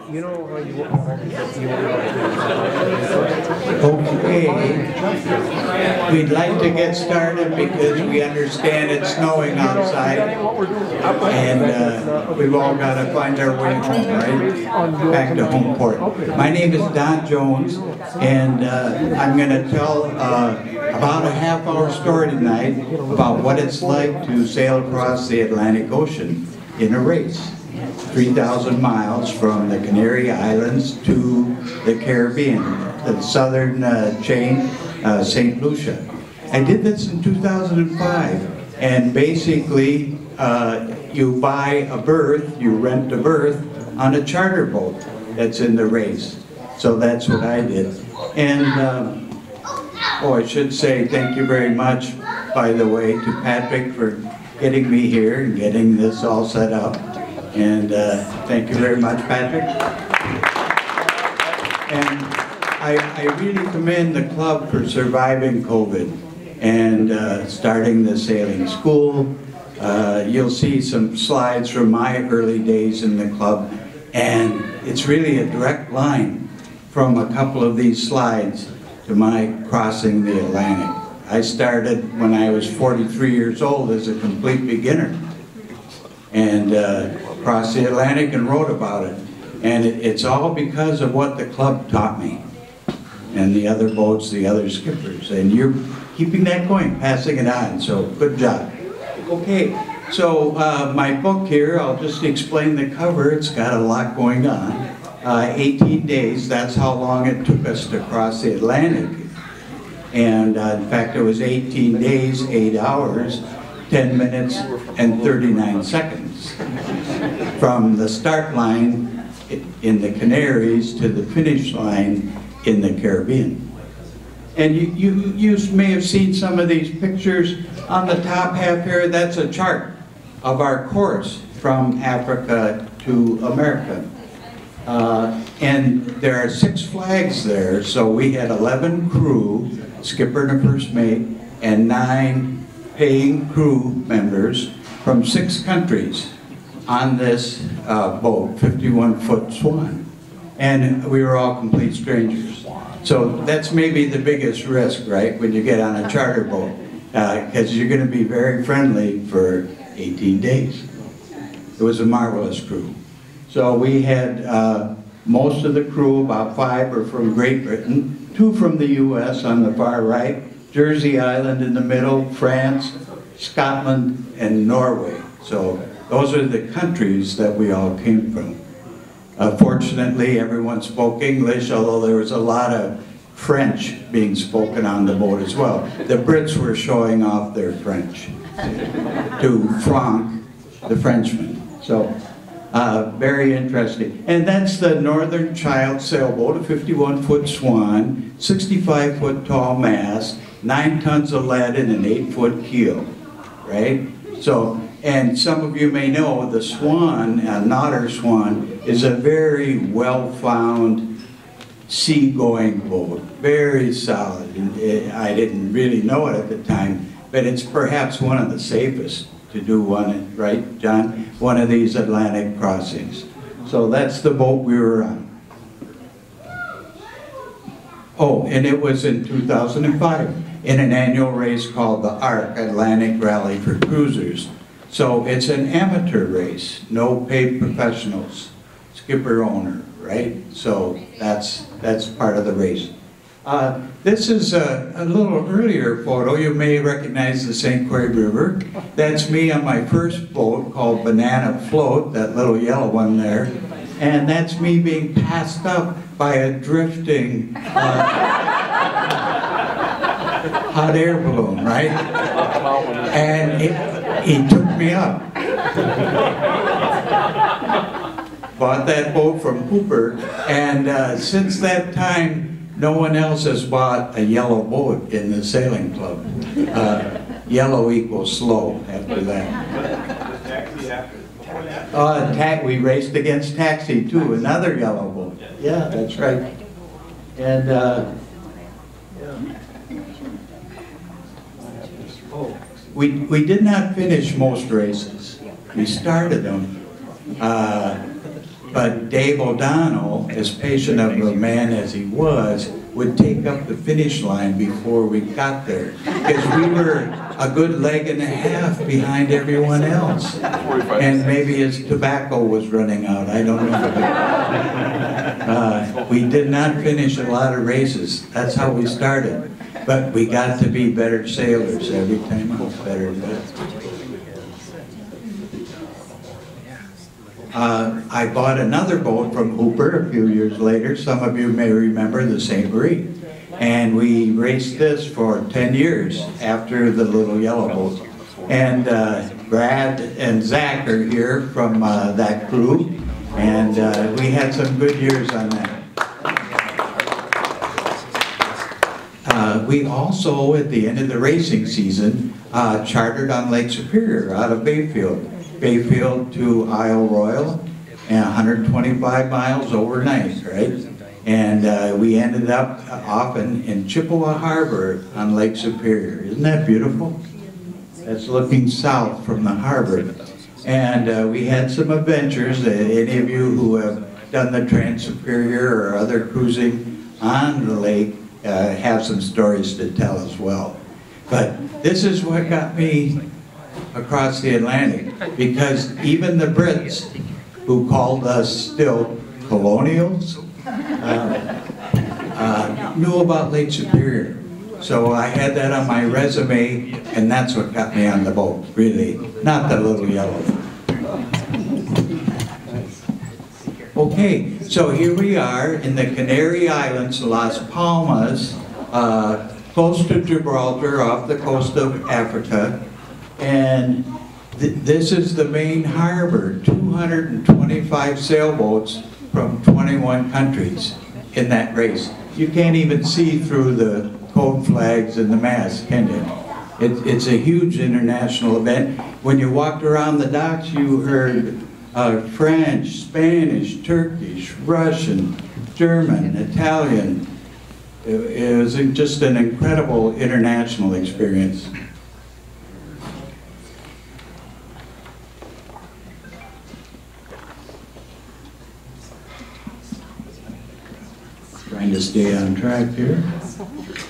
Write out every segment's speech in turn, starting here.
You know how you Okay, we'd like to get started because we understand it's snowing outside, and we've all got to find our way home, right? Back to home port. My name is Don Jones, and I'm going to tell about a half-hour story tonight about what it's like to sail across the Atlantic Ocean in a race. 3,000 miles from the Canary Islands to the Caribbean, the southern chain, St. Lucia. I did this in 2005, and basically you buy a berth, you rent a berth on a charter boat that's in the race. So that's what I did. And oh, I should say thank you very much, by the way, to Patrick for getting me here and getting this all set up. And thank you very much, Patrick. And I really commend the club for surviving COVID and starting the sailing school. You'll see some slides from my early days in the club, and it's really a direct line from a couple of these slides to my crossing the Atlantic. I started when I was 43 years old as a complete beginner, and crossed the Atlantic and wrote about it. And it's all because of what the club taught me, and the other boats, the other skippers. And you're keeping that going, passing it on, so good job. Okay, so my book here, I'll just explain the cover. It's got a lot going on. 18 days, that's how long it took us to cross the Atlantic. And in fact, it was 18 days, 8 hours, 10 minutes, and 39 seconds. From the start line in the Canaries to the finish line in the Caribbean. And you may have seen some of these pictures. On the top half here, that's a chart of our course from Africa to America. And there are 6 flags there, so we had 11 crew, skipper and a first mate, and 9 paying crew members from 6 countries on this boat, 51-foot Swan. And we were all complete strangers. So that's maybe the biggest risk, right, when you get on a charter boat, because you're going to be very friendly for 18 days. It was a marvelous crew. So we had most of the crew, about 5 are from Great Britain, 2 from the US on the far right, Jersey Island in the middle, France, Scotland, and Norway. So those are the countries that we all came from. Fortunately, everyone spoke English, although there was a lot of French being spoken on the boat as well. The Brits were showing off their French to Franck, the Frenchman. So very interesting. And that's the Northern Child sailboat, a 51-foot Swan, 65-foot tall mast, 9 tons of lead and an 8-foot keel, right? So, and some of you may know the Swan, an otter Swan, is a very well-found sea-going boat, very solid. And I didn't really know it at the time, but it's perhaps one of the safest to do one, right, John? One of these Atlantic crossings. So that's the boat we were on. Oh, and it was in 2005 in an annual race called the ARC, Atlantic Rally for Cruisers. So it's an amateur race, no paid professionals, skipper owner, right? So that's part of the race. This is a little earlier photo. You may recognize the St. Croix River. That's me on my first boat called Banana Float, that little yellow one there. And that's me being passed up by a drifting hot air balloon, right? And he took me up. Bought that boat from Cooper, and since that time, no one else has bought a yellow boat in the sailing club. Yellow equals slow after that. We raced against Taxi too, another yellow boat. Yeah, that's right. And we did not finish most races. We started them. But Dave O'Donnell, as patient of a man as he was, would take up the finish line before we got there. Because we were a good leg and a half behind everyone else. And maybe his tobacco was running out, I don't know. We did not finish a lot of races. That's how we started. But we got to be better sailors every time, it was better and better. I bought another boat from Hooper a few years later. Some of you may remember the St. Marie. And we raced this for 10 years after the little yellow boat. And Brad and Zach are here from that crew. And we had some good years on that. We also, at the end of the racing season, chartered on Lake Superior out of Bayfield. Bayfield to Isle Royal, and 125 miles overnight, right? And we ended up often in Chippewa Harbor on Lake Superior. Isn't that beautiful? That's looking south from the harbor. And we had some adventures. Any of you who have done the Trans-Superior or other cruising on the lake have some stories to tell as well. But this is what got me across the Atlantic, because even the Brits, who called us still colonials, knew about Lake Superior. So I had that on my resume, and that's what got me on the boat, really, not the little yellow. Okay, so here we are in the Canary Islands, Las Palmas, close to Gibraltar, off the coast of Africa. And this is the main harbor, 225 sailboats from 21 countries in that race. You can't even see through the code flags and the mast, can you? It's a huge international event. When you walked around the docks, you heard French, Spanish, Turkish, Russian, German, Italian. It was just an incredible international experience. Trying to stay on track here.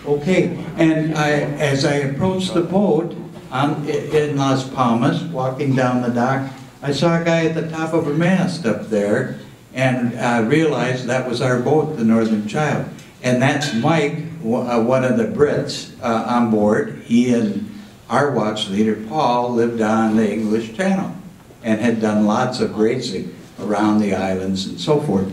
Okay, and as I approached the boat in Las Palmas, walking down the dock, I saw a guy at the top of a mast up there, and I realized that was our boat, the Northern Child. And that's Mike, one of the Brits on board. He and our watch leader, Paul, lived on the English Channel and had done lots of racing around the islands and so forth.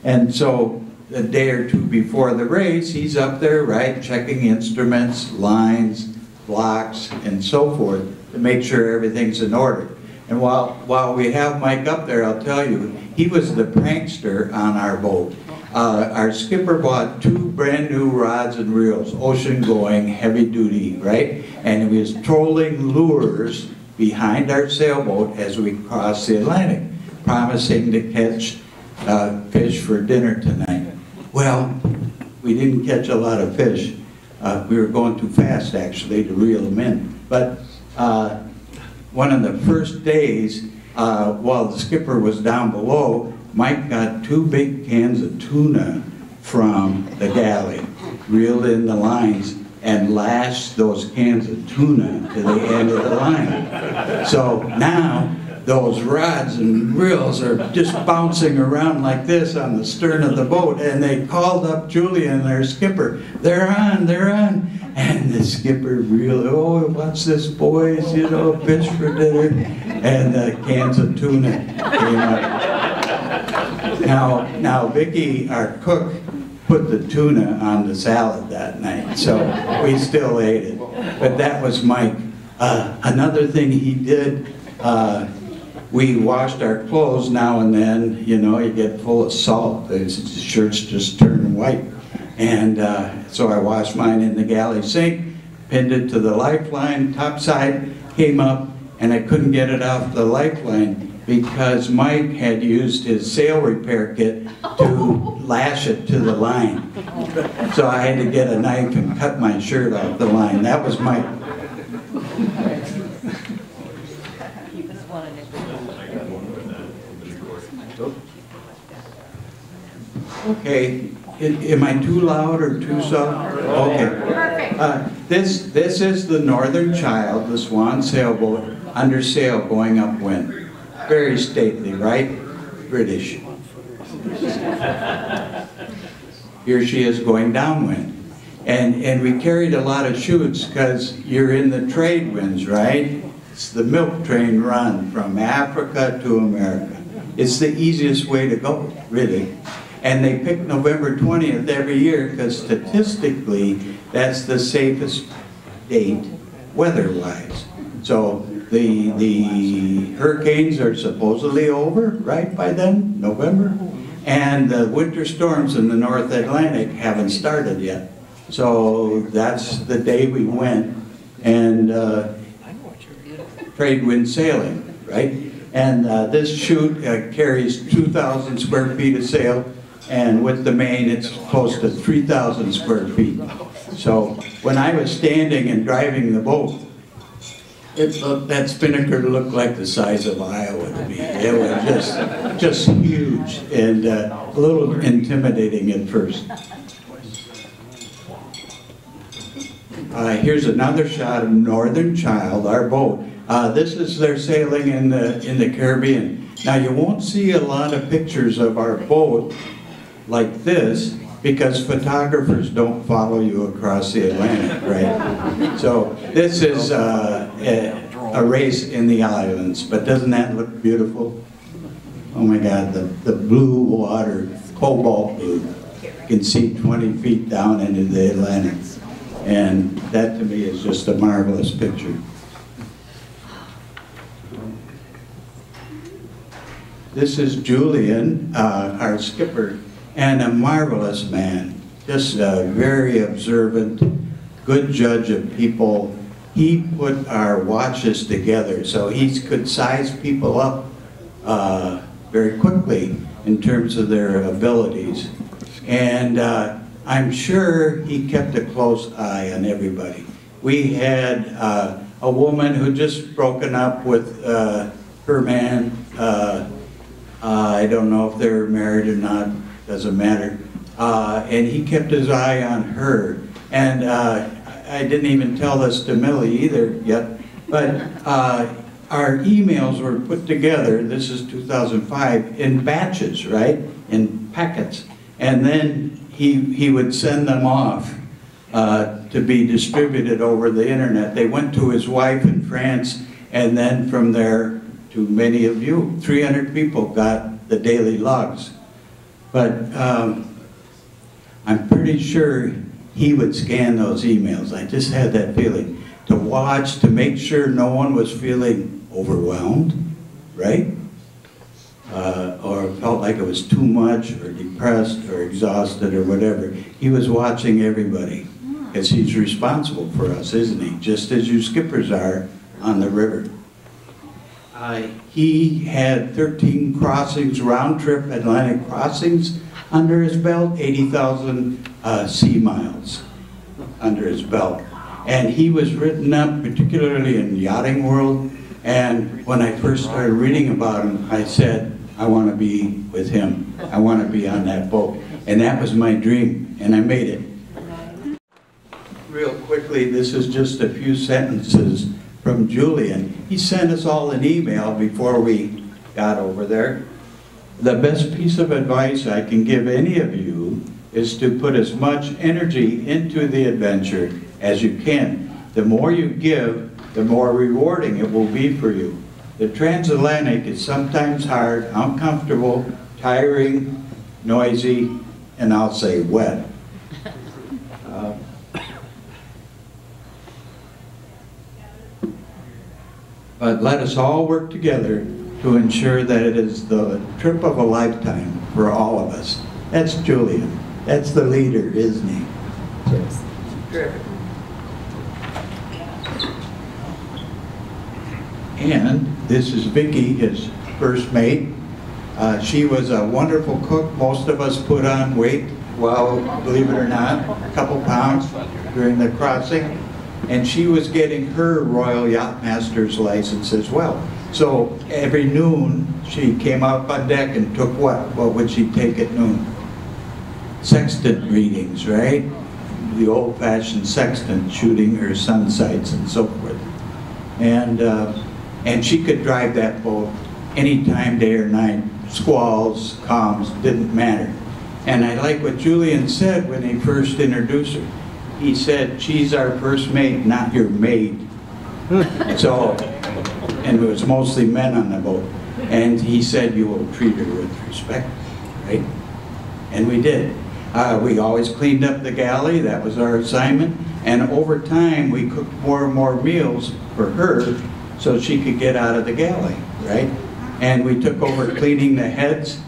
And so a day or two before the race, he's up there, right, checking instruments, lines, blocks, and so forth to make sure everything's in order. And while we have Mike up there, I'll tell you, he was the prankster on our boat. Our skipper bought 2 brand new rods and reels, ocean going, heavy duty, right? And he was trolling lures behind our sailboat as we crossed the Atlantic, promising to catch fish for dinner tonight. Well, we didn't catch a lot of fish. We were going too fast, actually, to reel them in. But one of the first days, while the skipper was down below, Mike got 2 big cans of tuna from the galley, reeled in the lines, and lashed those cans of tuna to the end of the line. So now, those rods and reels are just bouncing around like this on the stern of the boat, and they called up Julian, their skipper. They're on, they're on. And the skipper reeled, oh, what's this, boys, you know, fish for dinner. And the cans of tuna came up. Now Vicky, our cook, put the tuna on the salad that night, so we still ate it. But that was Mike. Another thing he did, we washed our clothes now and then. You know, you get full of salt, the shirts just turn white. And so I washed mine in the galley sink, pinned it to the lifeline, top side came up, and I couldn't get it off the lifeline because Mike had used his sail repair kit to lash it to the line. So I had to get a knife and cut my shirt off the line. That was Mike. Okay, am I too loud or too soft? Okay. This is the Northern Child, the Swan sailboat, under sail going upwind. Very stately, right? British. Here she is going downwind. And we carried a lot of chutes because you're in the trade winds, right? It's the milk train run from Africa to America. It's the easiest way to go, really. And they pick November 20th every year because statistically, that's the safest date weather-wise. So the hurricanes are supposedly over, right, by then, November? And the winter storms in the North Atlantic haven't started yet. So that's the day we went and trade wind sailing, right? And this chute carries 2,000 square feet of sail, and with the main it's close to 3,000 square feet. So when I was standing and driving the boat, that spinnaker looked like the size of Iowa to me. It was just huge and a little intimidating at first. Here's another shot of Northern Child, our boat. This is their sailing in the Caribbean. Now you won't see a lot of pictures of our boat like this because photographers don't follow you across the Atlantic, right? So this is a race in the islands, but doesn't that look beautiful? Oh my God, the blue water, cobalt blue. You can see 20 feet down into the Atlantic. And that to me is just a marvelous picture. This is Julian, our skipper, and a marvelous man. Just very observant, good judge of people. He put our watches together so he could size people up very quickly in terms of their abilities. And I'm sure he kept a close eye on everybody. We had a woman who just broken up with her man. I don't know if they're married or not, doesn't matter. And he kept his eye on her. And I didn't even tell this to Millie either yet, but our emails were put together, this is 2005, in batches, right? In packets. And then he would send them off to be distributed over the internet. They went to his wife in France, and then from there to many of you. 300 people got the daily logs. But I'm pretty sure he would scan those emails. I just had that feeling. To watch, to make sure no one was feeling overwhelmed, right? Or felt like it was too much, or depressed, or exhausted, or whatever. He was watching everybody, because he's responsible for us, isn't he? Just as you skippers are on the river. He had 13 crossings, round-trip Atlantic crossings under his belt, 80,000 sea miles under his belt. And he was written up, particularly in yachting world, and when I first started reading about him, I said, I want to be with him. I want to be on that boat. And that was my dream, and I made it. Real quickly, this is just a few sentences from Julian. He sent us all an email before we got over there. The best piece of advice I can give any of you is to put as much energy into the adventure as you can. The more you give, the more rewarding it will be for you. The transatlantic is sometimes hard, uncomfortable, tiring, noisy, and I'll say wet. But let us all work together to ensure that it is the trip of a lifetime for all of us. That's Julian. That's the leader, isn't he? Cheers. Terrific. And this is Vicki, his first mate. She was a wonderful cook. Most of us put on weight, well, believe it or not, a couple pounds during the crossing. And she was getting her Royal Yacht Master's license as well. So every noon, she came out on deck and took what? What would she take at noon? sextant readings, right? The old-fashioned sextant, shooting her sun sights and so forth. And she could drive that boat anytime, day or night. Squalls, calms, didn't matter. And I like what Julian said when he first introduced her. He said, she's our first mate, not your maid. So, and it was mostly men on the boat. And he said, you will treat her with respect, right? And we did. We always cleaned up the galley, that was our assignment. And over time, we cooked more and more meals for her so she could get out of the galley, right? And we took over cleaning the heads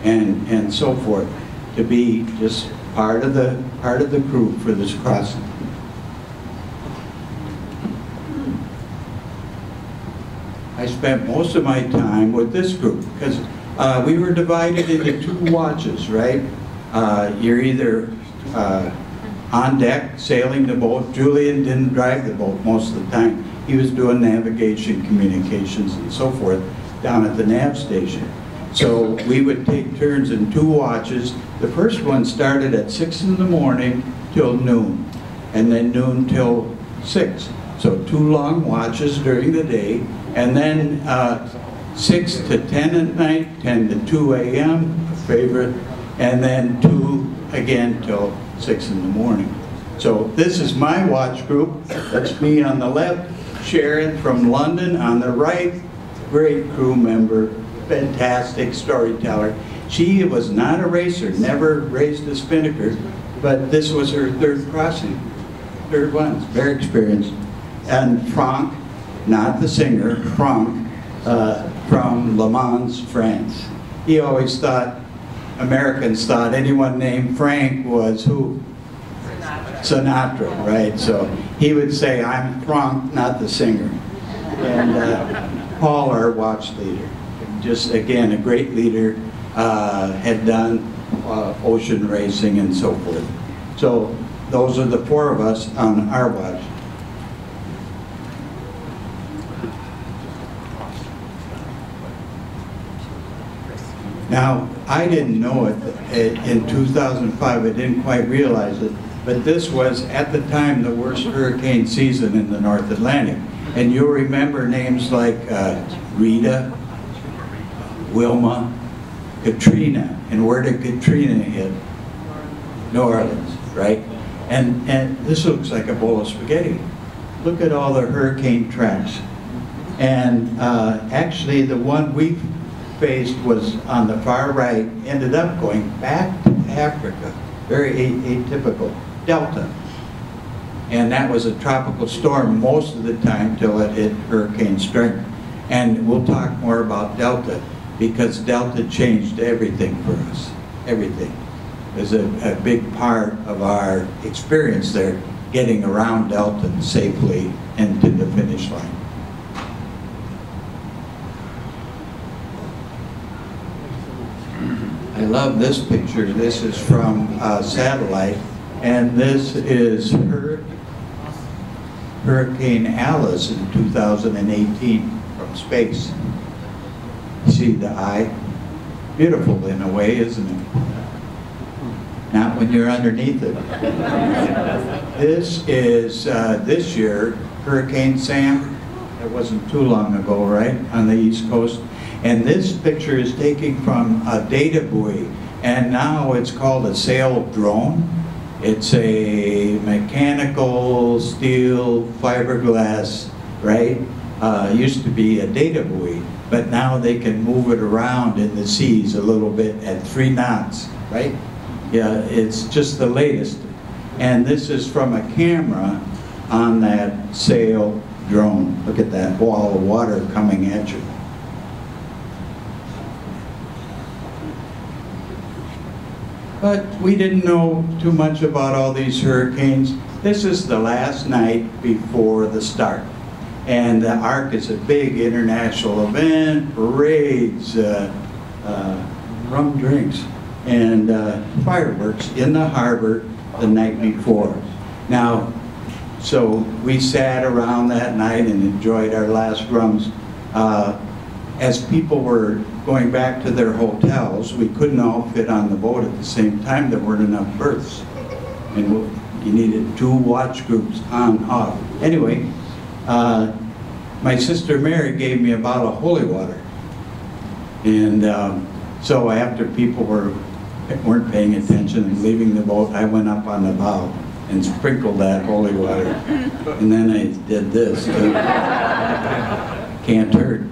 and so forth to be just part of the crew for this crossing. I spent most of my time with this group because we were divided into 2 watches, right? You're either on deck sailing the boat. Julian didn't drive the boat most of the time. He was doing navigation, communications, and so forth down at the nav station. So we would take turns in 2 watches. The first one started at 6 in the morning till noon, and then noon till 6. So 2 long watches during the day, and then 6 to 10 at night, 10 to 2 a.m., a favorite, and then 2 again till 6 in the morning. So this is my watch group. That's me on the left, Sharon from London on the right, great crew member, fantastic storyteller. She was not a racer, never raced a spinnaker, but this was her 3rd crossing, 3rd one, very experienced. And Franck, not the singer, Franck, from Le Mans, France. He always thought, Americans thought anyone named Frank was who? Sinatra, right? So he would say, I'm Franck, not the singer. And Paul, our watch leader, just again, a great leader, had done ocean racing and so forth. So those are the 4 of us on our watch. Now, I didn't know it in 2005, I didn't quite realize it, but this was, at the time, the worst hurricane season in the North Atlantic. And you'll remember names like Rita, Wilma, Katrina. And where did Katrina hit? New Orleans, right? And this looks like a bowl of spaghetti. Look at all the hurricane tracks. And actually, the one we faced was on the far right, ended up going back to Africa. Very atypical. Delta. And that was a tropical storm most of the time till it hit hurricane strength. And we'll talk more about Delta because Delta changed everything for us. Everything. It was a big part of our experience there, getting around Delta safely and to the finish line. I love this picture. This is from satellite, and this is Hurricane Alice in 2018 from space. See the eye? Beautiful in a way, isn't it? Not when you're underneath it. This is, this year, Hurricane Sam. It wasn't too long ago, right, on the East Coast. And this picture is taken from a data buoy, and now it's called a sail drone. It's a mechanical steel fiberglass, right? Used to be a data buoy, but now they can move it around in the seas a little bit at 3 knots, right? Yeah, it's just the latest. And this is from a camera on that sail drone. Look at that wall of water coming at you. But we didn't know too much about all these hurricanes. This is the last night before the start. And the Ark is a big international event, parades, rum drinks, and fireworks in the harbor the night before. Now, so we sat around that night and enjoyed our last rums. as people were going back to their hotels, we couldn't all fit on the boat at the same time. There weren't enough berths. And you needed 2 watch groups on, off. Anyway, my sister Mary gave me a bottle of holy water. And so after people weren't paying attention and leaving the boat, I went up on the bow and sprinkled that holy water. And then I did this. Can't hurt.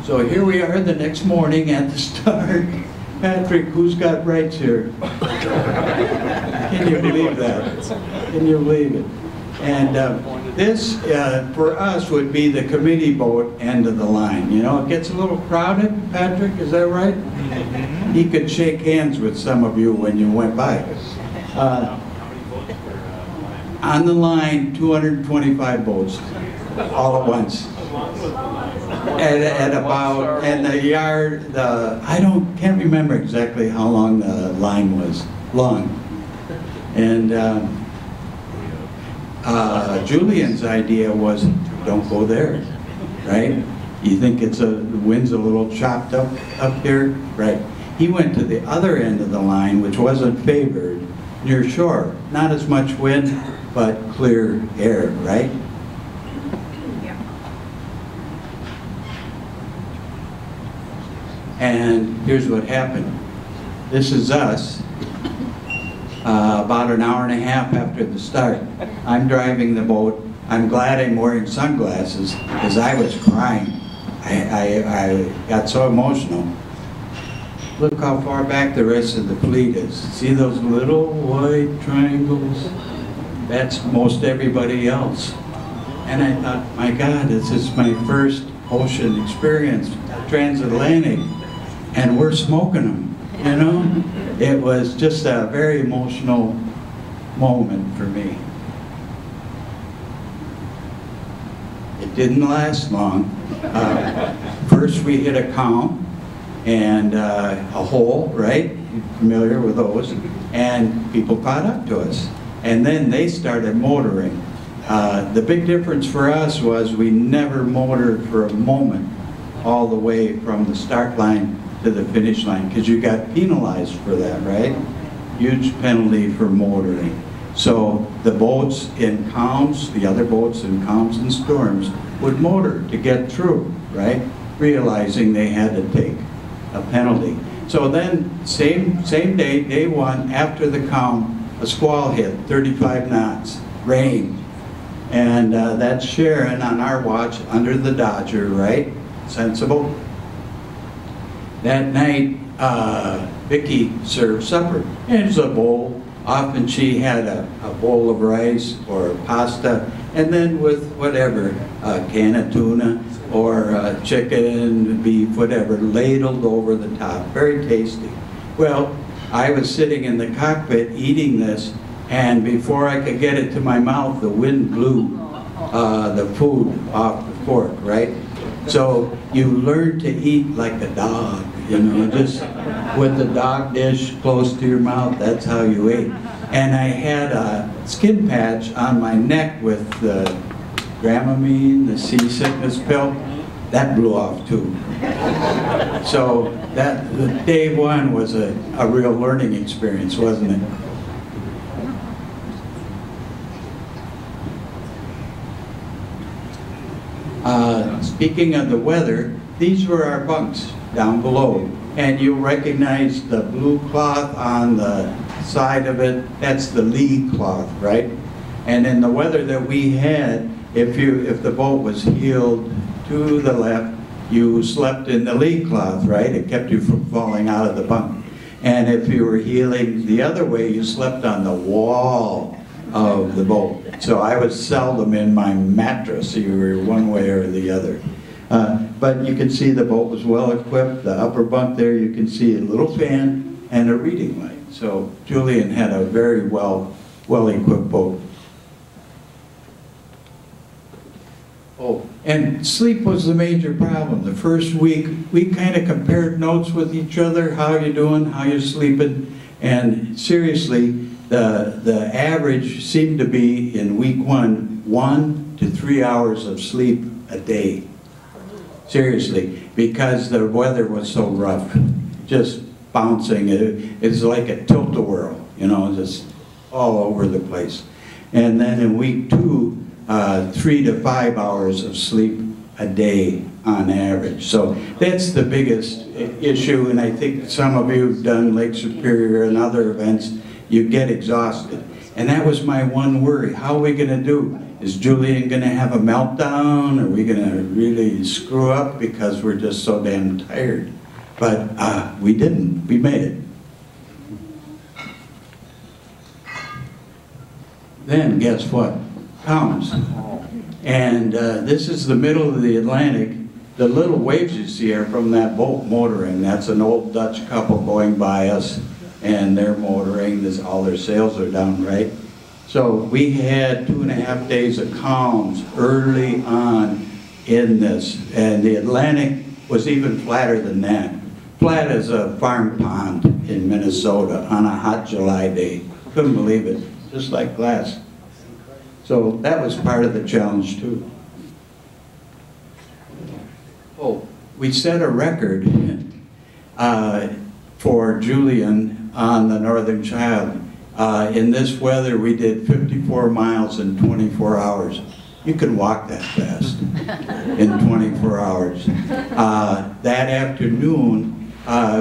So here we are the next morning at the start. Patrick, who's got rights here? Can you believe that? Can you believe it? And this, for us, would be the committee boat end of the line. You know, it gets a little crowded, Patrick, is that right? He could shake hands with some of you when you went by. On the line, 225 boats, all at once. At about, and the yard, can't remember exactly how long the line was long. And Julian's idea was, don't go there, right? You think the wind's a little chopped up here? Right. He went to the other end of the line, which wasn't favored, near shore. Not as much wind, but clear air, right? And here's what happened. This is us, about an hour and a half after the start. I'm driving the boat. I'm glad I'm wearing sunglasses because I was crying. I got so emotional. Look how far back the rest of the fleet is. See those little white triangles? That's most everybody else. And I thought, my God, this is my first ocean experience, transatlantic. And we're smoking them, you know? It was just a very emotional moment for me. It didn't last long. First we hit a calm and a hole, right? You're familiar with those. And people caught up to us. And then they started motoring. The big difference for us was we never motored for a moment all the way from the start line to the finish line, because you got penalized for that, right? Huge penalty for motoring. So the boats in calms, the other boats in calms and storms, would motor to get through, right? Realizing they had to take a penalty. So then, same day, day one, after the calm, a squall hit, 35 knots, rain. And that's Sharon on our watch under the Dodger, right? Sensible. That night, Vicki served supper. And it was a bowl. Often she had a bowl of rice or pasta, and then with whatever, a can of tuna or chicken, beef, whatever, ladled over the top. Very tasty. Well, I was sitting in the cockpit eating this, and before I could get it to my mouth, the wind blew the food off the fork, right? So you learn to eat like a dog, you know, just with the dog dish close to your mouth, that's how you ate. And I had a skin patch on my neck with the Dramamine, the seasickness pill, that blew off too. So that day one was a real learning experience, wasn't it? Speaking of the weather, these were our bunks down below. And you'll recognize the blue cloth on the side of it. That's the lee cloth, right? And in the weather that we had, if the boat was heeled to the left, you slept in the lee cloth, right? It kept you from falling out of the bunk. And if you were heeling the other way, you slept on the wall of the boat. So I was seldom in my mattress, you were one way or the other. But you can see the boat was well equipped. The upper bunk there, you can see a little fan and a reading light. So Julian had a very well equipped boat. Oh, and sleep was the major problem. The first week, we kind of compared notes with each other. How you doing? How you sleeping? And seriously, the average seemed to be in week 1 to 3 hours of sleep a day. Seriously, because the weather was so rough, just bouncing. It's like a tilt-a-whirl, you know, just all over the place. And then in week 2, 3 to 5 hours of sleep a day on average. So that's the biggest issue, and I think some of you have done Lake Superior and other events, you get exhausted. And that was my one worry. How are we going to do? Is Julian going to have a meltdown? Are we going to really screw up because we're just so damn tired? But we didn't. We made it. Then guess what? Comes. And this is the middle of the Atlantic. The little waves you see are from that boat motoring. That's an old Dutch couple going by us, and they're motoring. All their sails are down, right? So we had 2.5 days of calms early on in this, and the Atlantic was even flatter than that. Flat as a farm pond in Minnesota on a hot July day. Couldn't believe it, just like glass. So that was part of the challenge too. Oh, we set a record for Julian on the Northern Child. In this weather, we did 54 miles in 24 hours. You can walk that fast in 24 hours. That afternoon,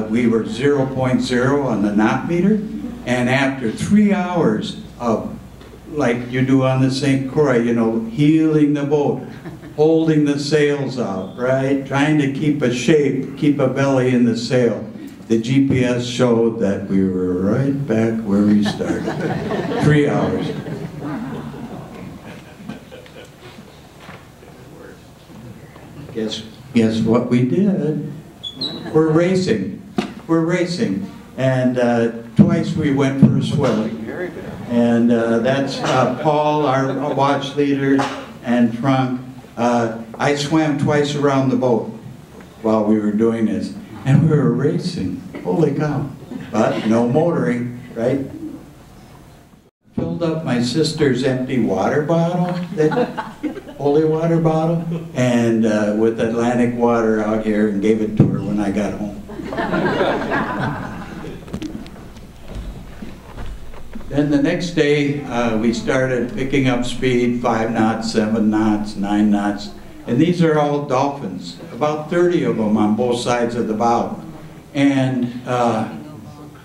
we were 0.0 on the knot meter, and after 3 hours of, like you do on the St. Croix, you know, heeling the boat, holding the sails out, right? Trying to keep a shape, keep a belly in the sail. The GPS showed that we were right back where we started. 3 hours. Guess what we did? We're racing. We're racing. And twice we went for a swim. And that's Paul, our watch leader, and Frank. I swam twice around the boat while we were doing this. And we were racing. Holy cow. But no motoring, right? Filled up my sister's empty water bottle, that holy water bottle, and with Atlantic water out here, and gave it to her when I got home. Then the next day, we started picking up speed, 5 knots, 7 knots, 9 knots. And these are all dolphins, about 30 of them on both sides of the bow. And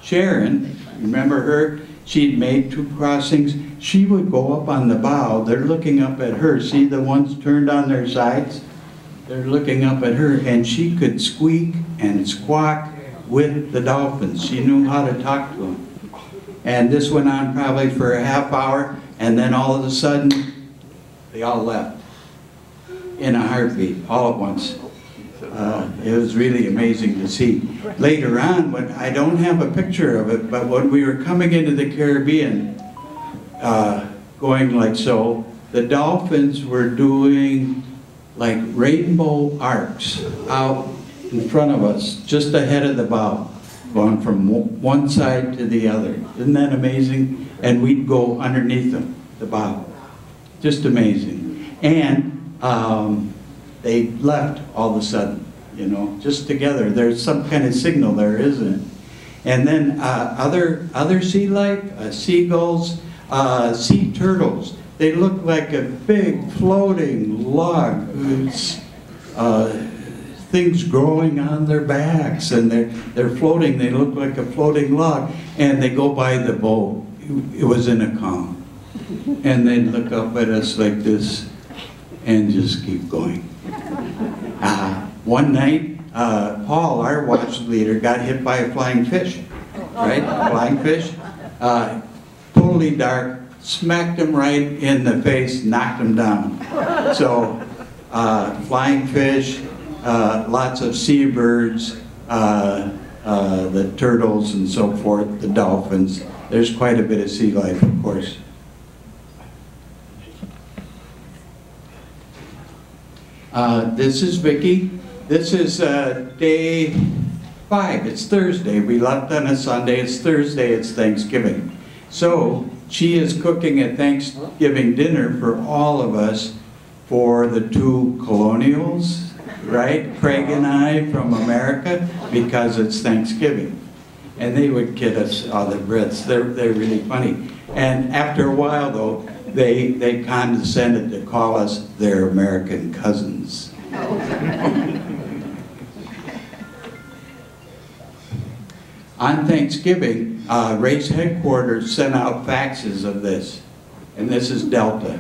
Sharon, remember her? She'd made 2 crossings. She would go up on the bow. They're looking up at her. See the ones turned on their sides? They're looking up at her, and she could squeak and squawk with the dolphins. She knew how to talk to them. And this went on probably for a half hour, and then all of a sudden, they all left in a heartbeat, all at once. It was really amazing to see. Later on, when I don't have a picture of it, but when we were coming into the Caribbean, going like so, the dolphins were doing like rainbow arcs out in front of us, just ahead of the bow, going from one side to the other. Isn't that amazing? And we'd go underneath them, the bow. Just amazing. And they left all of a sudden, you know, just together. There's some kind of signal there, isn't it? And then other sea life, seagulls, sea turtles. They look like a big floating log. Things growing on their backs, and they're floating. They look like a floating log, and they go by the boat. It was in a calm, and they look up at us like this, and just keep going. One night, Paul, our watch leader, got hit by a flying fish. Right, flying fish, totally dark. Smacked him right in the face, knocked him down. So, flying fish. Lots of seabirds, the turtles and so forth, the dolphins. There's quite a bit of sea life, of course. This is Vicki. This is day 5. It's Thursday. We left on a Sunday. It's Thursday. It's Thanksgiving. So she is cooking a Thanksgiving dinner for all of us, for the two colonials, right? Craig and I from America, because it's Thanksgiving. And they would kid us, oh, the Brits, they're really funny. And after a while though, they condescended to call us their American cousins. On Thanksgiving, race headquarters sent out faxes of this, and this is Delta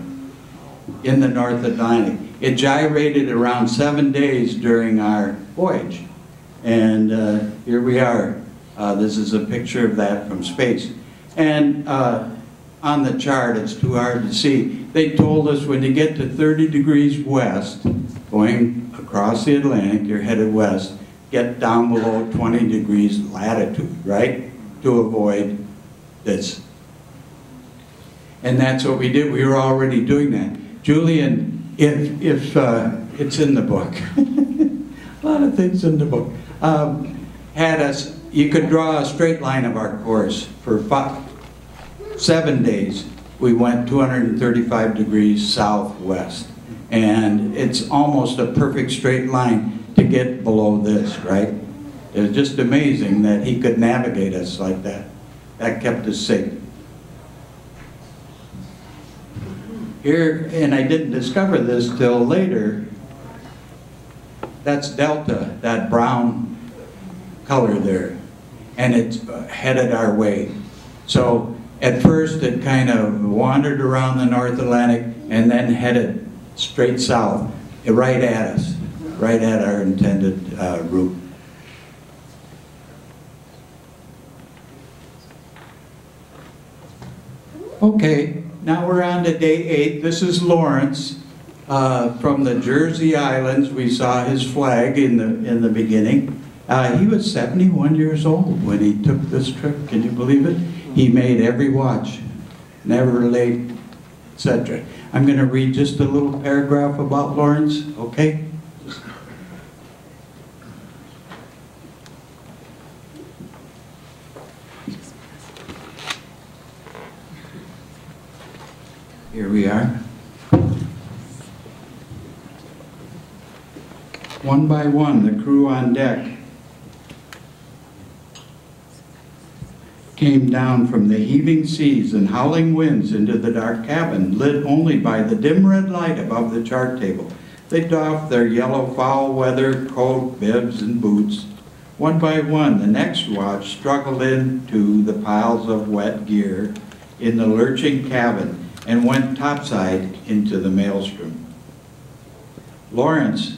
in the North Atlantic. It gyrated around 7 days during our voyage, and here we are. This is a picture of that from space. And on the chart, it's too hard to see, they told us when you get to 30 degrees west, going across the Atlantic, you're headed west, get down below 20 degrees latitude, right? To avoid this. And that's what we did. We were already doing that. Julian, if it's in the book, a lot of things in the book, had us, you could draw a straight line of our course for 7 days. We went 235 degrees southwest. And it's almost a perfect straight line to get below this, right? It was just amazing that he could navigate us like that. That kept us safe. Here, and I didn't discover this till later, that's Delta, that brown color there. And it's headed our way. So at first it kind of wandered around the North Atlantic and then headed straight south, right at us. Right at our intended route. Okay, now we're on to day 8. This is Lawrence from the Jersey Islands. We saw his flag in the beginning. He was 71 years old when he took this trip. Can you believe it? He made every watch, never late, etc. I'm going to read just a little paragraph about Lawrence, okay? Here we are. One by one, the crew on deck came down from the heaving seas and howling winds into the dark cabin, lit only by the dim red light above the chart table. They doffed their yellow foul weather coat, bibs, and boots. One by one, the next watch struggled into the piles of wet gear in the lurching cabin and went topside into the maelstrom. Lawrence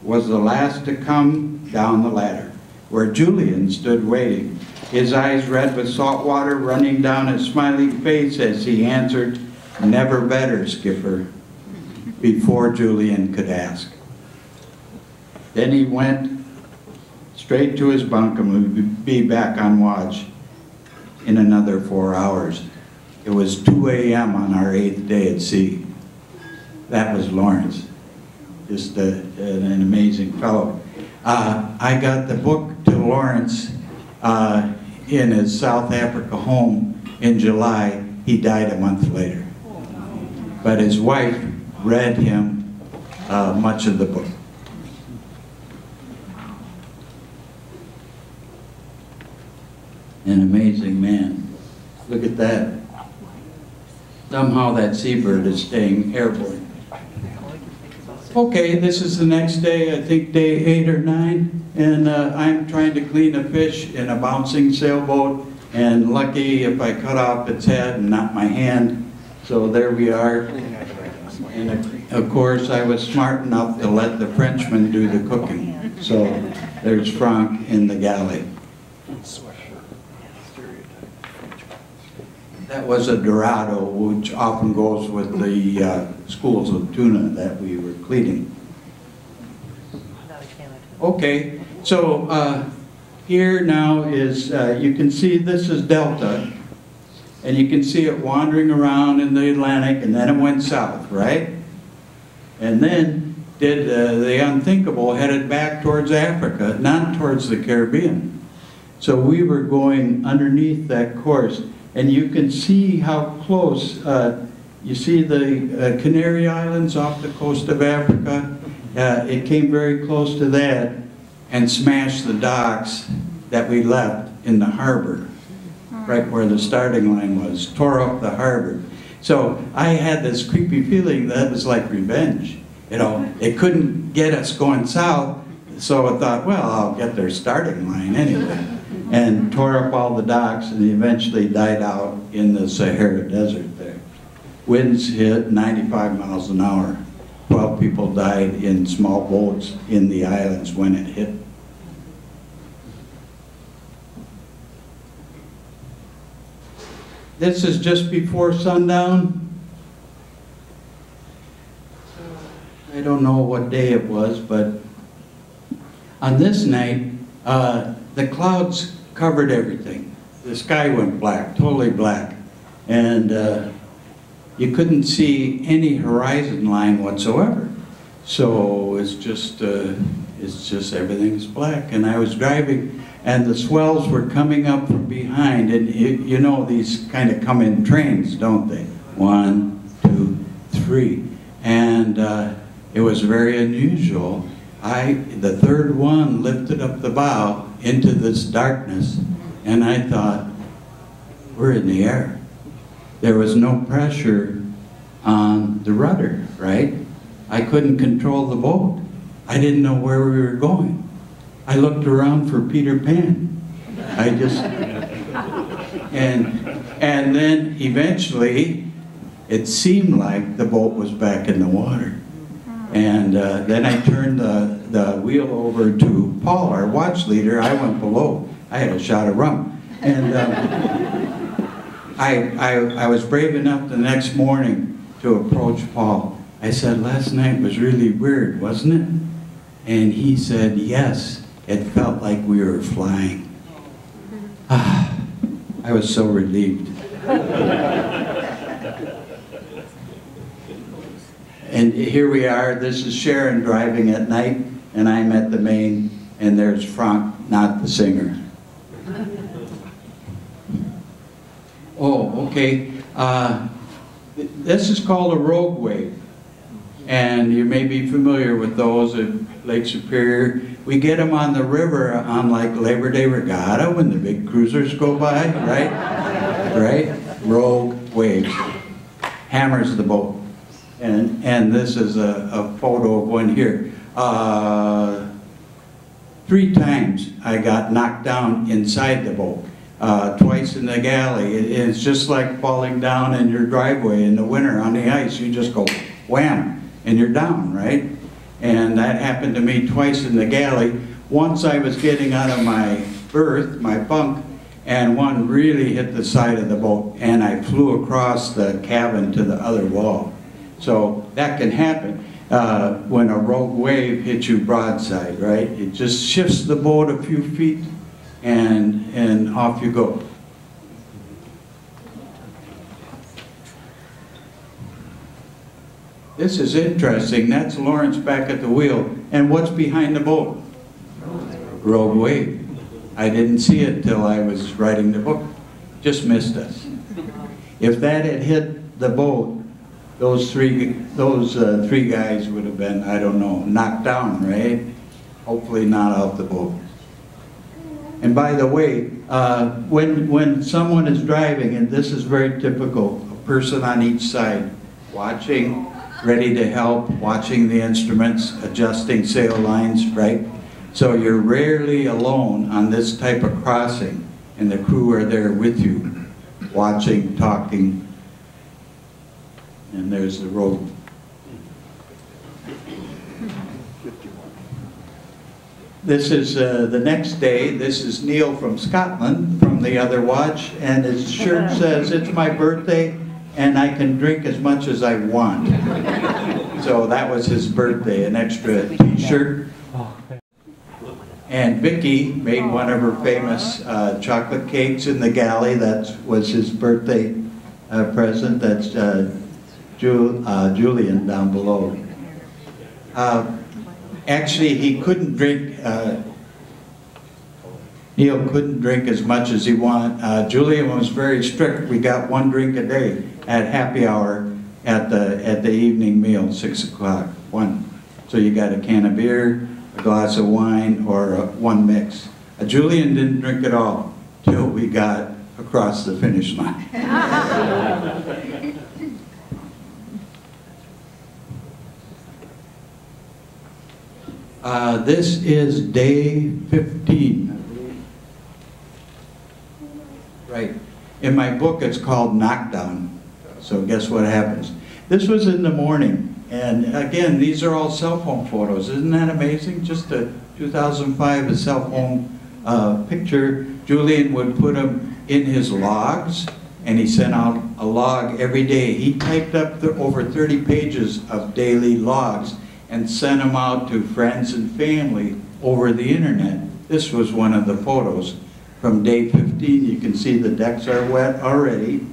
was the last to come down the ladder, where Julian stood waiting, his eyes red with salt water running down his smiling face as he answered, "Never better, Skipper," before Julian could ask. Then he went straight to his bunk and would be back on watch in another 4 hours. It was 2 a.m. on our 8th day at sea. That was Lawrence, just an amazing fellow. I got the book to Lawrence in his South Africa home in July. He died a month later. But his wife read him much of the book. An amazing man. Look at that. Somehow that seabird is staying airborne. Okay, this is the next day, I think day 8 or 9, and I'm trying to clean a fish in a bouncing sailboat, and lucky if I cut off its head and not my hand. So there we are. And of course I was smart enough to let the Frenchman do the cooking. So there's Franck in the galley. That was a dorado, which often goes with the schools of tuna that we were cleaning. Okay, so here now is, you can see this is Delta, and you can see it wandering around in the Atlantic, and then it went south, right? And then did the unthinkable, headed back towards Africa, not towards the Caribbean. So we were going underneath that course. And you can see how close, you see the Canary Islands off the coast of Africa? It came very close to that and smashed the docks that we left in the harbor, right where the starting line was, tore up the harbor. So I had this creepy feeling that it was like revenge. You know, it couldn't get us going south, so I thought, well, I'll get their starting line anyway. And tore up all the docks and eventually died out in the Sahara Desert there. Winds hit 95 miles an hour. 12 people died in small boats in the islands when it hit. This is just before sundown. I don't know what day it was, but on this night, the clouds covered everything. The sky went black, totally black. And you couldn't see any horizon line whatsoever. So it's just everything's black. And I was driving, and the swells were coming up from behind, and you know these kind of come in trains, don't they? 1, 2, 3. And it was very unusual. The third one lifted up the bow into this darkness, and I thought, we're in the air. There was no pressure on the rudder, right? I couldn't control the boat. I didn't know where we were going. I looked around for Peter Pan. I just, and then eventually it seemed like the boat was back in the water. And then I turned the wheel over to Paul, our watch leader. I went below. I had a shot of rum. And I was brave enough the next morning to approach Paul. I said, last night was really weird, wasn't it? And he said, yes, it felt like we were flying. I was so relieved. And here we are, this is Sharon driving at night, and I'm at the main, and there's Frank, not the singer. Oh, okay. This is called a rogue wave, and you may be familiar with those at Lake Superior. We get them on the river on like Labor Day Regatta when the big cruisers go by, right? Right? Rogue waves. Hammers the boat. And this is a photo of one here. 3 times I got knocked down inside the boat. Twice in the galley. It's just like falling down in your driveway in the winter on the ice. You just go wham, and you're down, right? And that happened to me twice in the galley. Once I was getting out of my berth, my bunk, and one really hit the side of the boat, and I flew across the cabin to the other wall. So that can happen when a rogue wave hits you broadside, right? It just shifts the boat a few feet, and off you go. This is interesting. That's Lawrence back at the wheel. And what's behind the boat? Rogue wave. I didn't see it till I was writing the book. Just missed us. If that had hit the boat, those three guys would have been, I don't know, knocked down, right? Hopefully not out the boat. And by the way, when someone is driving, and this is very typical, a person on each side, watching, ready to help, watching the instruments, adjusting sail lines, right? So you're rarely alone on this type of crossing, and the crew are there with you, watching, talking, and there's the road. This is the next day. This is Neil from Scotland, from the other watch, and his shirt says, it's my birthday, and I can drink as much as I want. So that was his birthday, an extra t-shirt. And Vicki made one of her famous chocolate cakes in the galley. That was his birthday present. That's Julian down below. Actually, he couldn't drink. Neil couldn't drink as much as he wanted. Julian was very strict. We got 1 drink a day at happy hour at the evening meal, 6 o'clock, 1. So you got a can of beer, a glass of wine, or 1 mix. Julian didn't drink at all till we got across the finish line. This is day 15. Right. In my book it's called Knockdown. So guess what happens? This was in the morning. And again, these are all cell phone photos. Isn't that amazing? Just a 2005 cell phone picture. Julian would put them in his logs, and he sent out a log every day. He typed up over 30 pages of daily logs and sent them out to friends and family over the internet. This was one of the photos from day 15. You can see the decks are wet already.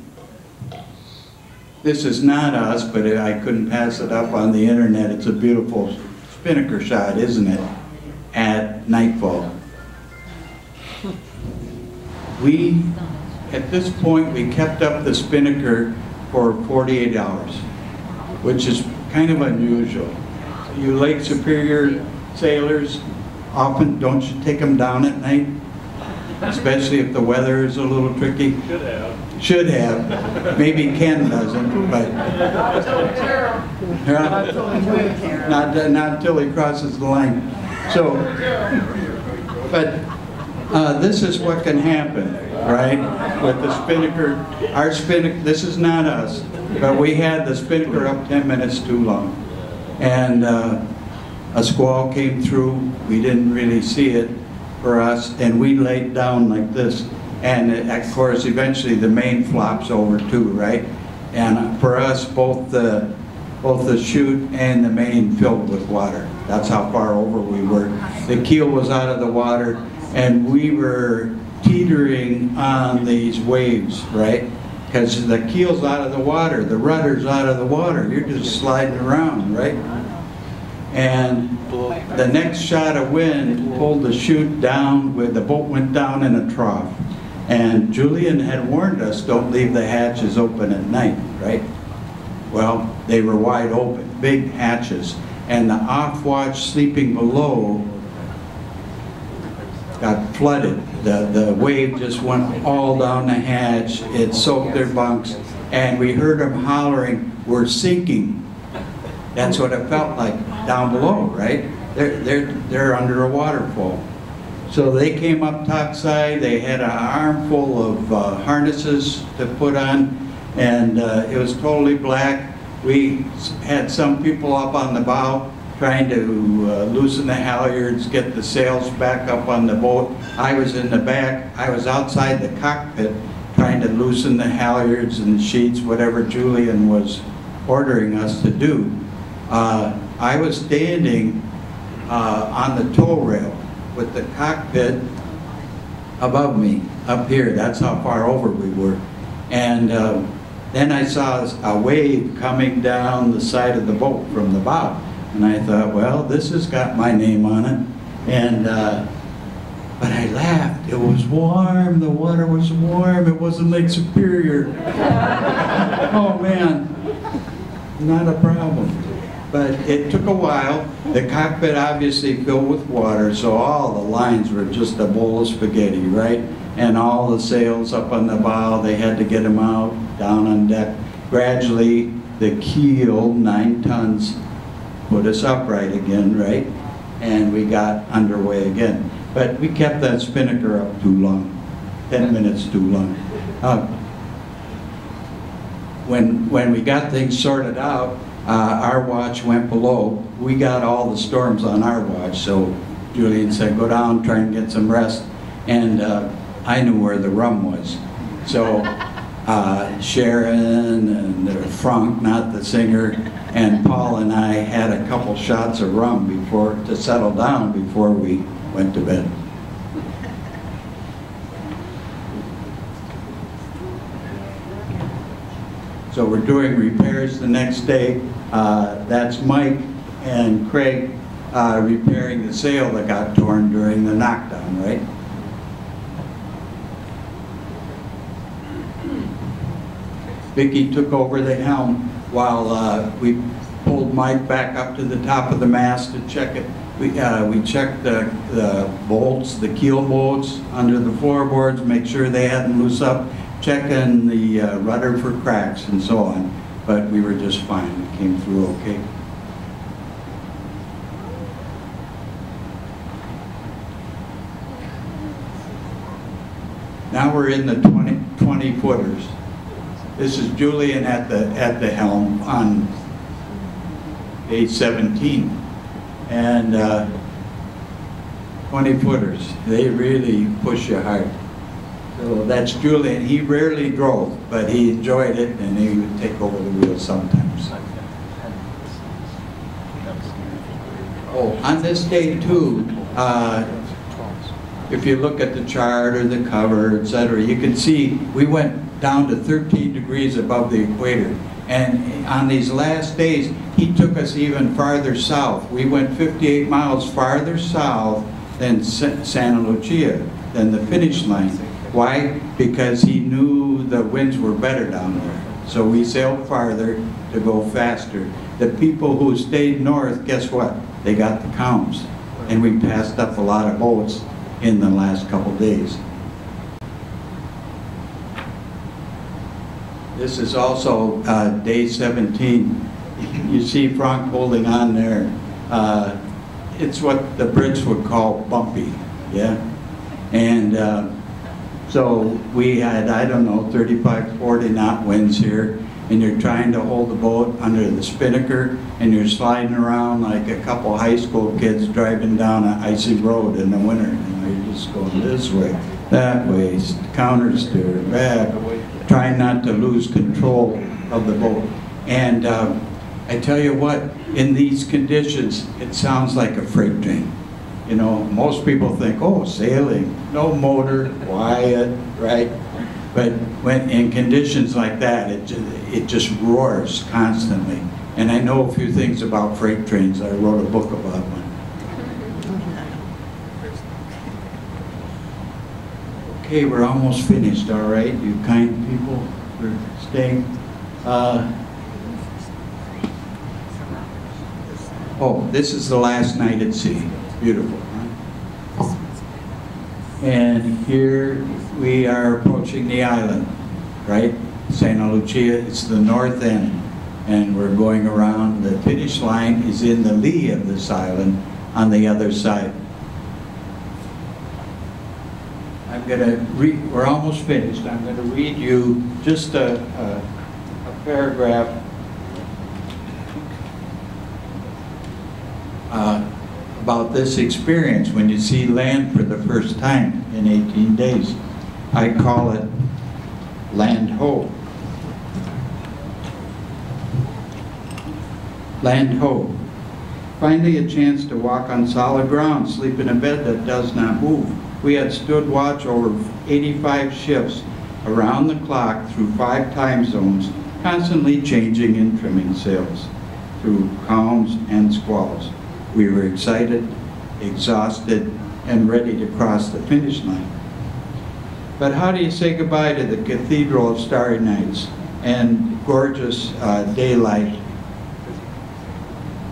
This is not us, but I couldn't pass it up on the internet. It's a beautiful spinnaker shot, isn't it? At nightfall. At this point, we kept up the spinnaker for 48 hours, which is kind of unusual. You Lake Superior sailors, often don't you take them down at night? Especially if the weather is a little tricky. Should have. Should have. Maybe Ken doesn't, but not until he crosses the line. So, but this is what can happen, right? With the spinnaker, our spinnaker, this is not us, but we had the spinnaker up 10 minutes too long. And a squall came through. We didn't really see it for us, and we laid down like this. And of course, eventually the main flops over too, right? And for us, both the chute and the main filled with water. That's how far over we were. The keel was out of the water, and we were teetering on these waves, right? Because the keel's out of the water, the rudder's out of the water. You're just sliding around, right? And the next shot of wind pulled the chute down, where the boat went down in a trough. And Julian had warned us, don't leave the hatches open at night, right? Well, they were wide open, big hatches. And the off-watch sleeping below got flooded. The wave just went all down the hatch. It soaked their bunks. And we heard them hollering, "We're sinking." That's what it felt like down below, right? They're under a waterfall. So they came up topside. They had an armful of harnesses to put on, and it was totally black. We had some people up on the bow trying to loosen the halyards, get the sails back up on the boat. I was in the back. I was outside the cockpit trying to loosen the halyards and sheets, whatever Julian was ordering us to do. I was standing on the tow rail with the cockpit above me, up here. That's how far over we were. And then I saw a wave coming down the side of the boat from the bow. And I thought, well, this has got my name on it. And, but I laughed. It was warm. The water was warm. It wasn't Lake Superior. Oh, man. Not a problem. But it took a while. The cockpit obviously filled with water, so all the lines were just a bowl of spaghetti, right? And all the sails up on the bow, they had to get them out, down on deck. Gradually, the keel, 9 tons, put us upright again, right? And we got underway again. But we kept that spinnaker up too long, 10 minutes too long. When we got things sorted out, our watch went below. We got all the storms on our watch, so Julian said, go down, try and get some rest. And I knew where the rum was. So Sharon and Frank, not the singer, and Paul and I had a couple shots of rum to settle down before we went to bed. So we're doing repairs the next day. That's Mike and Craig repairing the sail that got torn during the knockdown, right? Vicki took over the helm while we pulled Mike back up to the top of the mast to check it. We checked the bolts, the keel bolts under the floorboards, make sure they hadn't loose up, checking the rudder for cracks and so on. But we were just fine. We came through okay. Now we're in the 20 footers. This is Julian at the helm on day 17. And 20 footers, they really push you hard. So that's Julian. He rarely drove, but he enjoyed it, and he would take over the wheel sometimes. Oh, on this day too, if you look at the chart or the cover, etc., you can see we went down to 13 degrees above the equator. And on these last days, he took us even farther south. We went 58 miles farther south than Santa Lucia, than the finish line. Why? Because he knew the winds were better down there. So we sailed farther to go faster. The people who stayed north, guess what? They got the counts. And we passed up a lot of boats in the last couple days. This is also day 17. You see Frank holding on there. It's what the Brits would call bumpy, yeah? And so we had, I don't know, 35, 40 knot winds here, and you're trying to hold the boat under the spinnaker, and you're sliding around like a couple high school kids driving down an icy road in the winter. You know, you're just going this way, that way, counter steer, back, trying not to lose control of the boat. And I tell you what, in these conditions, it sounds like a freight train. You know, most people think, oh, sailing, no motor, quiet, right? But when in conditions like that, it just roars constantly. And I know a few things about freight trains. I wrote a book about one. Okay, we're almost finished, all right? You kind people for staying. Oh, this is the last night at sea. Beautiful, huh? And here we are approaching the island, right? Santa Lucia, it's the north end. And we're going around. The finish line is in the lee of this island on the other side. I'm going to read, we're almost finished. I'm going to read you just a paragraph about this experience when you see land for the first time in 18 days. I call it land ho. Land ho. Finally a chance to walk on solid ground, sleep in a bed that does not move. We had stood watch over 85 ships around the clock through 5 time zones, constantly changing and trimming sails through calms and squalls. We were excited, exhausted, and ready to cross the finish line. But how do you say goodbye to the Cathedral of Starry Nights and gorgeous daylight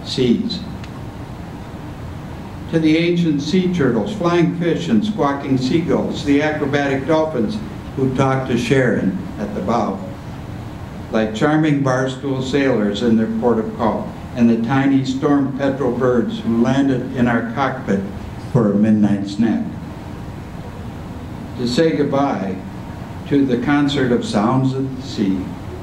seas? To the ancient sea turtles, flying fish, and squawking seagulls, the acrobatic dolphins who talked to Sharon at the bow, like charming barstool sailors in their port of call, and the tiny storm petrel birds who landed in our cockpit for a midnight snack. To say goodbye to the concert of sounds of the sea,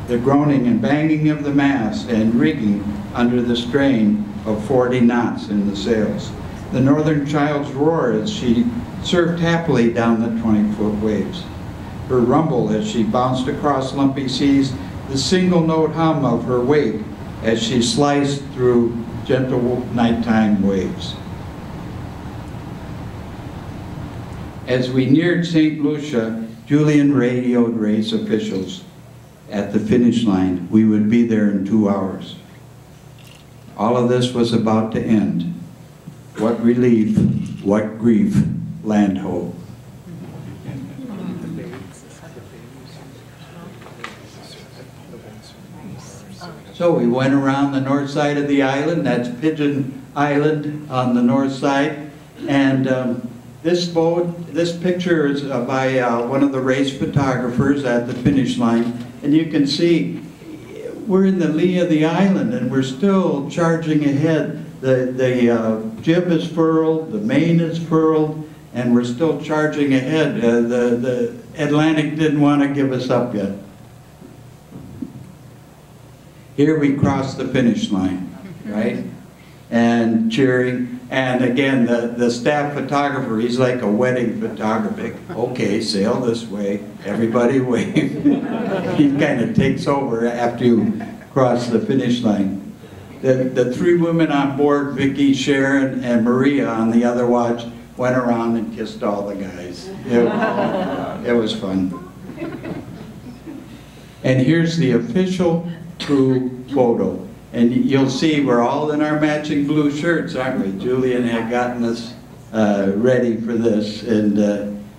the groaning and banging of the mast and rigging under the strain of 40 knots in the sails, the northern child's roar as she surfed happily down the 20-foot waves, her rumble as she bounced across lumpy seas, the single note hum of her wake as she sliced through gentle nighttime waves. As we neared St. Lucia, Julian radioed race officials at the finish line. We would be there in 2 hours. All of this was about to end. What relief, what grief, land ho. So we went around the north side of the island. That's Pigeon Island on the north side. And this picture is by one of the race photographers at the finish line. And you can see we're in the lee of the island and we're still charging ahead. The jib is furled, the main is furled, and we're still charging ahead. The Atlantic didn't want to give us up yet. Here we cross the finish line, right? And cheering. And again, the staff photographer, he's like a wedding photographer. Okay, sail this way, everybody wave. He kind of takes over after you cross the finish line. The three women on board, Vicky, Sharon, and Maria on the other watch, went around and kissed all the guys. It was fun. And here's the official crew photo. And you'll see we're all in our matching blue shirts, aren't we? Julian had gotten us ready for this. And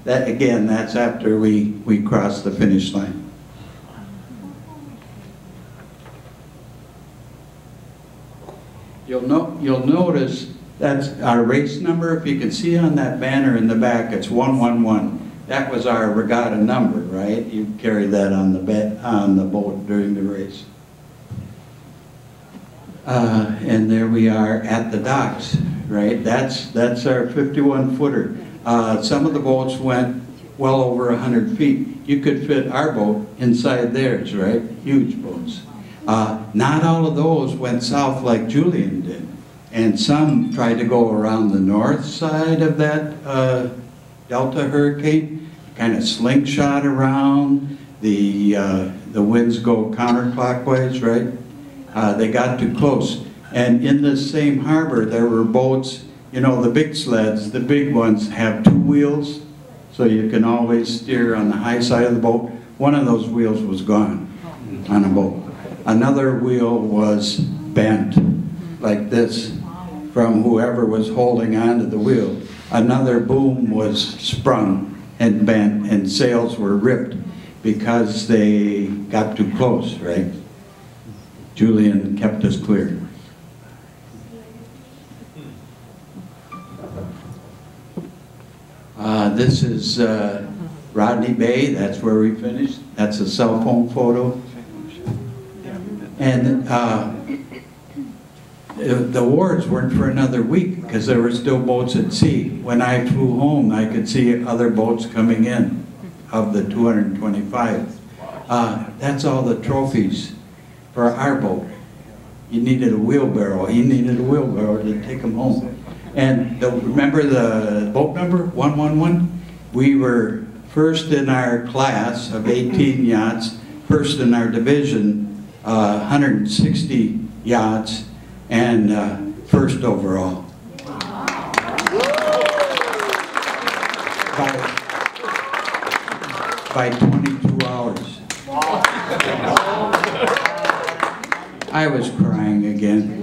that, again, that's after we crossed the finish line. You'll notice that's our race number. If you can see on that banner in the back, it's 111. That was our regatta number, right? You carry that on the boat during the race. And there we are at the docks, right? That's our 51-footer. Some of the boats went well over 100 feet. You could fit our boat inside theirs, right? Huge boats. Not all of those went south like Julian did. And some tried to go around the north side of that Delta hurricane, kind of slingshot around. The winds go counterclockwise, right? They got too close. And in this same harbor, there were boats, you know, the big sleds, the big ones have two wheels, so you can always steer on the high side of the boat. One of those wheels was gone on a boat. Another wheel was bent, like this, from whoever was holding onto the wheel. Another boom was sprung and bent, and sails were ripped because they got too close, right? Julian kept us clear. This is Rodney Bay, that's where we finished. That's a cell phone photo. And the awards weren't for another week because there were still boats at sea. When I flew home, I could see other boats coming in of the 225. That's all the trophies for our boat. You needed a wheelbarrow. He needed a wheelbarrow to take them home. And remember the boat number, 111? We were first in our class of 18 yachts, first in our division, 160 yachts, and first overall. By 22 hours. I was crying again.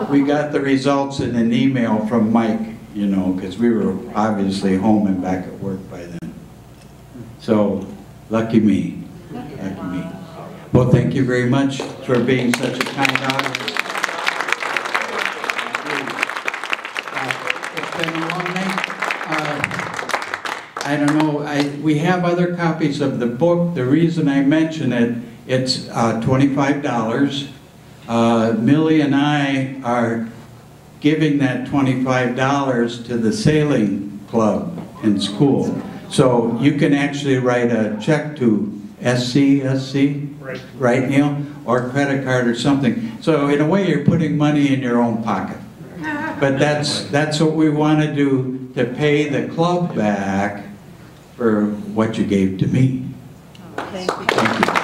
We got the results in an email from Mike, you know, because we were obviously home and back at work by then. So, lucky me. Lucky me. Well, thank you very much for being such a kind audience. It's been a long night. I don't know, we have other copies of the book. The reason I mention it, it's $25. Millie and I are giving that $25 to the sailing club in school. So you can actually write a check to SCSC, right, Neil? Or credit card or something. So in a way you're putting money in your own pocket. But that's what we want to do to pay the club back for what you gave to me. Thank you. Thank you.